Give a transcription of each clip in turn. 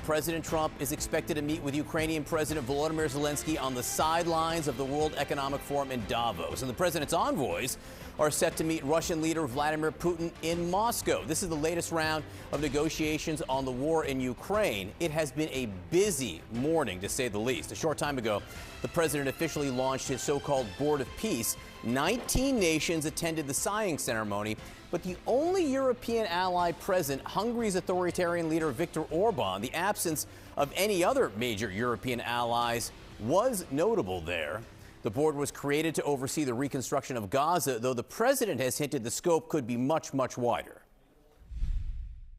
President Trump is expected to meet with Ukrainian President Volodymyr Zelensky on the sidelines of the World Economic Forum in Davos. And the president's envoys are set to meet Russian leader Vladimir Putin in Moscow. This is the latest round of negotiations on the war in Ukraine. It has been a busy morning, to say the least. A short time ago, the president officially launched his so-called Board of Peace. 19 nations attended the signing ceremony, but the only European ally present, Hungary's authoritarian leader Viktor Orban. The absence of any other major European allies was notable there. The board was created to oversee the reconstruction of Gaza, though the president has hinted the scope could be much, much wider.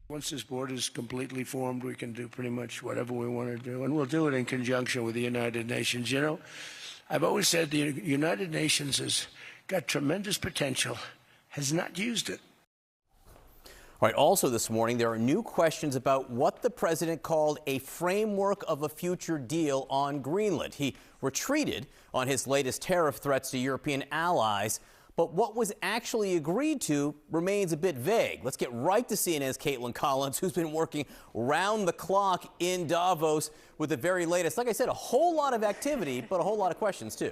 Once this board is completely formed, we can do pretty much whatever we want to do, and we'll do it in conjunction with the United Nations. You know, I've always said the United Nations has got tremendous potential, has not used it. All right, also this morning, there are new questions about what the president called a framework of a future deal on Greenland. He retreated on his latest tariff threats to European allies, but what was actually agreed to remains a bit vague. Let's get right to CNN's Caitlin Collins, who's been working round the clock in Davos with the very latest. Like I said, a whole lot of activity, but a whole lot of questions, too.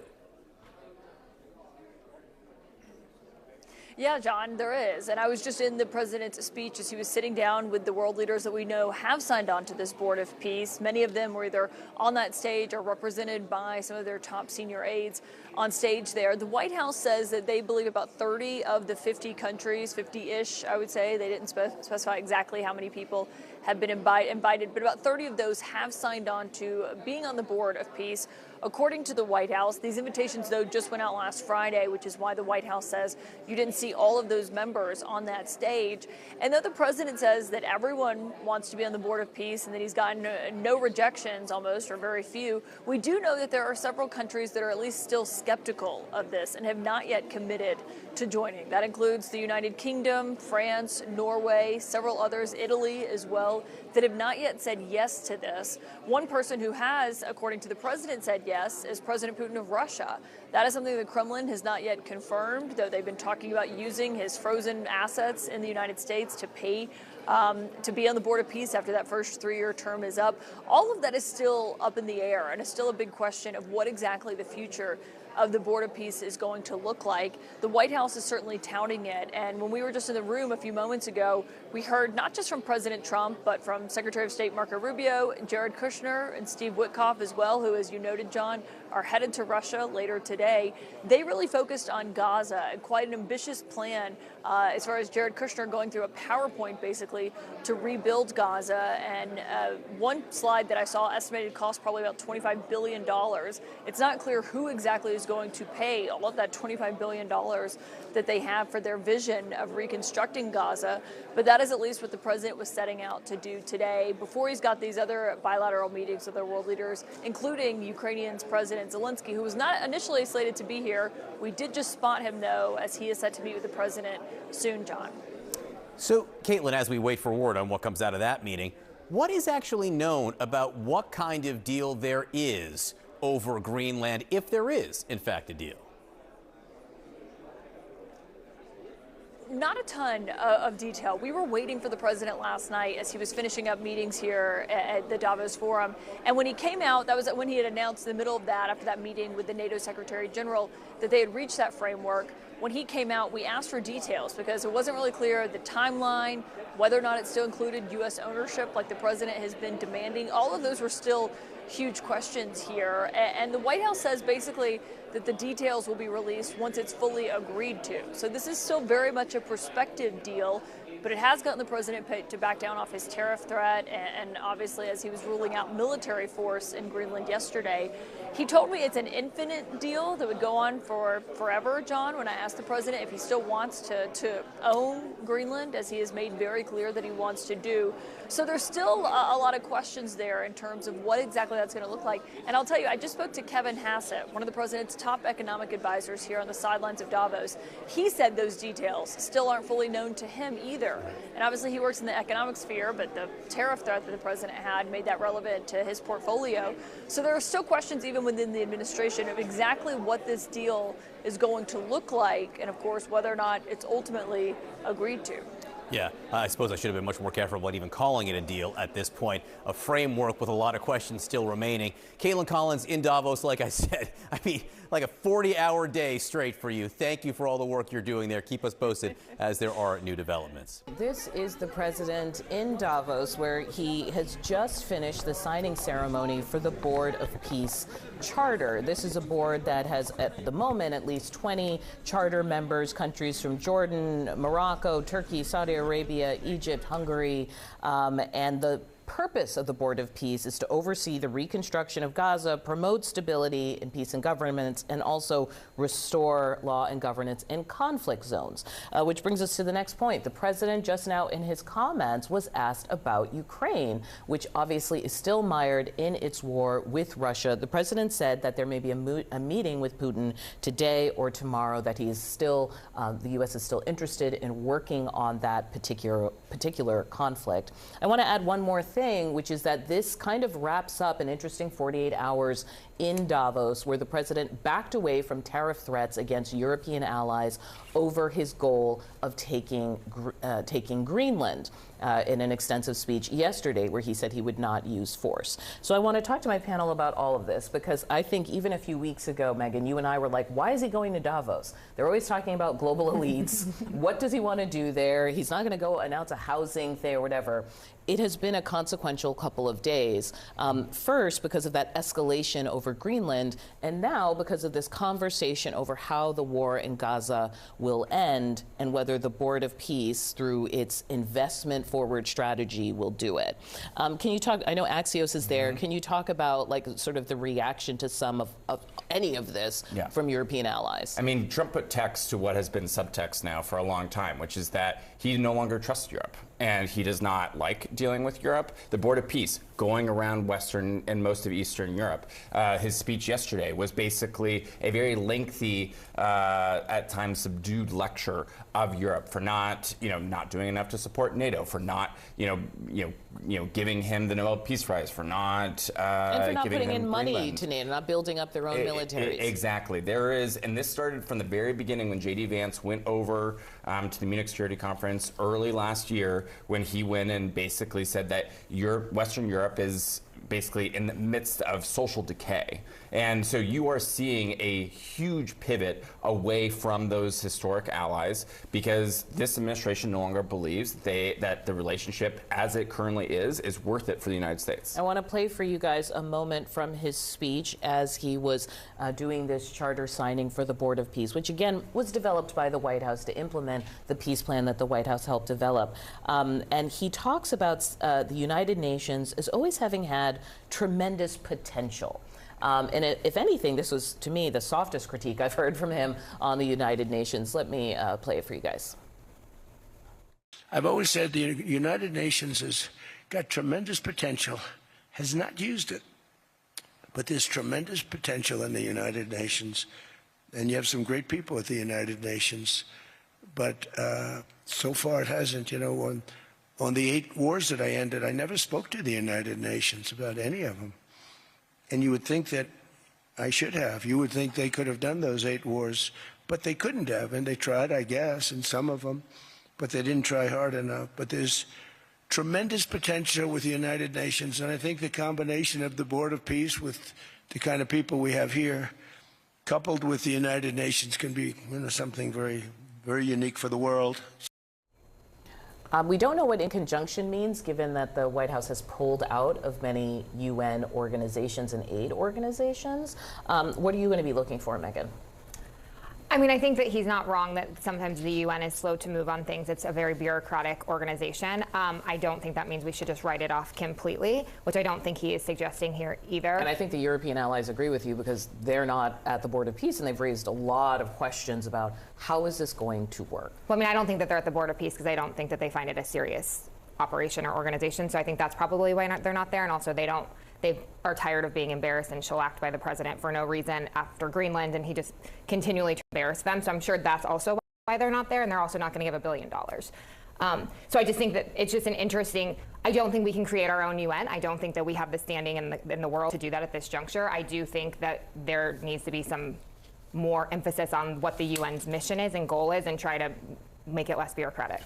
Yeah, John, there is. And I was just in the president's speech as he was sitting down with the world leaders that we know have signed on to this Board of Peace. Many of them were either on that stage or represented by some of their top senior aides on stage there. The White House says that they believe about 30 of the 50 countries, 50-ish, I would say, they didn't specify exactly how many people have been invited, but about 30 of those have signed on to being on the Board of Peace. According to the White House, these invitations, though, just went out last Friday, which is why the White House says you didn't see all of those members on that stage. And though the president says that everyone wants to be on the Board of Peace and that he's gotten no rejections almost, or very few, we do know that there are several countries that are at least still skeptical of this and have not yet committed to joining. That includes the United Kingdom, France, Norway, several others, Italy as well, that have not yet said yes to this. One person who has, according to the president, said yes is President Putin of Russia. That is something the Kremlin has not yet confirmed, though they've been talking about using his frozen assets in the United States to pay to be on the Board of Peace after that first 3-year term is up. All of that is still up in the air, and it's still a big question of what exactly the future of the Board of Peace is going to look like. The White House is certainly touting it, and when we were just in the room a few moments ago, we heard not just from President Trump, but from Secretary of State Marco Rubio, Jared Kushner, and Steve Witkoff as well, who, as you noted, John, are headed to Russia later today. They really focused on Gaza, and quite an ambitious plan as far as Jared Kushner going through a PowerPoint, basically, to rebuild Gaza. And one slide that I saw estimated cost probably about $25 billion. It's not clear who exactly is going to pay all of that $25 billion that they have for their vision of reconstructing Gaza, but that is at least what the president was setting out to do today before he's got these other bilateral meetings with their world leaders, including Ukrainian's President Zelensky, who was not initially slated to be here. We did just spot him, though, as he is set to meet with the president soon, John. So, Caitlin, as we wait for word on what comes out of that meeting, what is actually known about what kind of deal there is over Greenland, if there is, in fact, a deal? Not a ton of detail. We were waiting for the president last night as he was finishing up meetings here at the Davos Forum. And when he came out, that was when he had announced in the middle of that, after that meeting with the NATO Secretary General, that they had reached that framework. When he came out, we asked for details because it wasn't really clear the timeline, whether or not it still included U.S. ownership like the president has been demanding. All of those were still huge questions here. And the White House says basically that the details will be released once it's fully agreed to. So this is still very much a prospective deal, but it has gotten the president to back down off his tariff threat. And obviously, as he was ruling out military force in Greenland yesterday, he told me it's an infinite deal that would go on for forever, John, when I asked the president if he still wants to own Greenland, as he has made very clear that he wants to do. So there's still a lot of questions there in terms of what exactly that's going to look like. And I'll tell you, I just spoke to Kevin Hassett, one of the president's top economic advisors here on the sidelines of Davos. He said those details still aren't fully known to him either. And obviously he works in the economic sphere, but the tariff threat that the president had made that relevant to his portfolio. So there are still questions even within the administration of exactly what this deal is going to look like, and of course whether or not it's ultimately agreed to. Yeah, I suppose I should have been much more careful about even calling it a deal at this point. A framework with a lot of questions still remaining. Caitlin Collins in Davos, like I said, I mean, like a 40-hour day straight for you. Thank you for all the work you're doing there. Keep us posted as there are new developments. This is the president in Davos, where he has just finished the signing ceremony for the Board of Peace Charter. This is a board that has, at the moment, at least 20 charter members, countries from Jordan, Morocco, Turkey, Saudi Arabia, Egypt, Hungary, and the purpose of the Board of Peace is to oversee the reconstruction of Gaza, promote stability and peace and governance, and also restore law and governance in conflict zones. Which brings us to the next point. The president just now in his comments was asked about Ukraine, which obviously is still mired in its war with Russia. The president said that there may be a meeting with Putin today or tomorrow, that he is still, the U.S. is still interested in working on that particular conflict. I want to add one more thing, which is that this kind of wraps up an interesting 48 hours in Davos, where the president backed away from tariff threats against European allies over his goal of taking Greenland in an extensive speech yesterday, where he said he would not use force. So I want to talk to my panel about all of this, because I think even a few weeks ago, Megan, you and I were like, why is he going to Davos? They're always talking about global elites. What does he want to do there? He's not going to go announce a housing thing or whatever. It has been a consequential couple of days. First, because of that escalation over Greenland, and now because of this conversation over how the war in Gaza will end and whether the Board of Peace, through its investment forward strategy, will do it. Can you talk, I know Axios is there, can you talk about like sort of the reaction to some of any of this from European allies? I mean, Trump put text to what has been subtext now for a long time, which is that he no longer trusts Europe. And he does not like dealing with Europe. The Board of Peace, going around Western and most of Eastern Europe. His speech yesterday was basically a very lengthy, at times subdued lecture of Europe for not doing enough to support NATO, for not, giving him the Nobel Peace Prize, for not and for not giving putting him in money Greenland. to NATO, not building up their own militaries. Exactly. There is, and this started from the very beginning when J.D. Vance went over to the Munich Security Conference early last year, when he went and basically said that Western Europe is basically in the midst of social decay. And so you are seeing a huge pivot away from those historic allies, because this administration no longer believes that the relationship as it currently is worth it for the United States. I want to play for you guys a moment from his speech as he was doing this charter signing for the Board of Peace, which again was developed by the White House to implement the peace plan that the White House helped develop. And he talks about the United Nations as always having had tremendous potential. And if anything, this was, to me, the softest critique I've heard from him on the United Nations. Let me play it for you guys. I've always said the United Nations has got tremendous potential, has not used it. But there's tremendous potential in the United Nations, and you have some great people at the United Nations. But so far it hasn't. On the 8 wars that I ended, I never spoke to the United Nations about any of them. And you would think that I should have. You would think they could have done those 8 wars, but they couldn't have. And they tried, I guess, in some of them, but they didn't try hard enough. But there's tremendous potential with the United Nations, and I think the combination of the Board of Peace with the kind of people we have here, coupled with the United Nations, can be something very, very unique for the world. We don't know what in conjunction means, given that the White House has pulled out of many UN organizations and aid organizations. What are you going to be looking for, Megan? I mean, I think that he's not wrong that sometimes the UN is slow to move on things. It's a very bureaucratic organization. I don't think that means we should just write it off completely, which I don't think he is suggesting here either. And I think the European allies agree with you, because they're not at the Board of Peace, and they've raised a lot of questions about how is this going to work. Well, I mean, I don't think that they're at the Board of Peace because I don't think that they find it a serious operation or organization. So I think that's probably why they're not there. And also they are tired of being embarrassed and shellacked by the president for no reason after Greenland, and he just continually embarrassed them. So I'm sure that's also why they're not there, and they're also not going to give $1 billion. So I just think that it's just an interesting, I don't think we can create our own UN. I don't think that we have the standing in the world to do that at this juncture. I do think that there needs to be some more emphasis on what the UN's mission is and goal is, and try to make it less bureaucratic.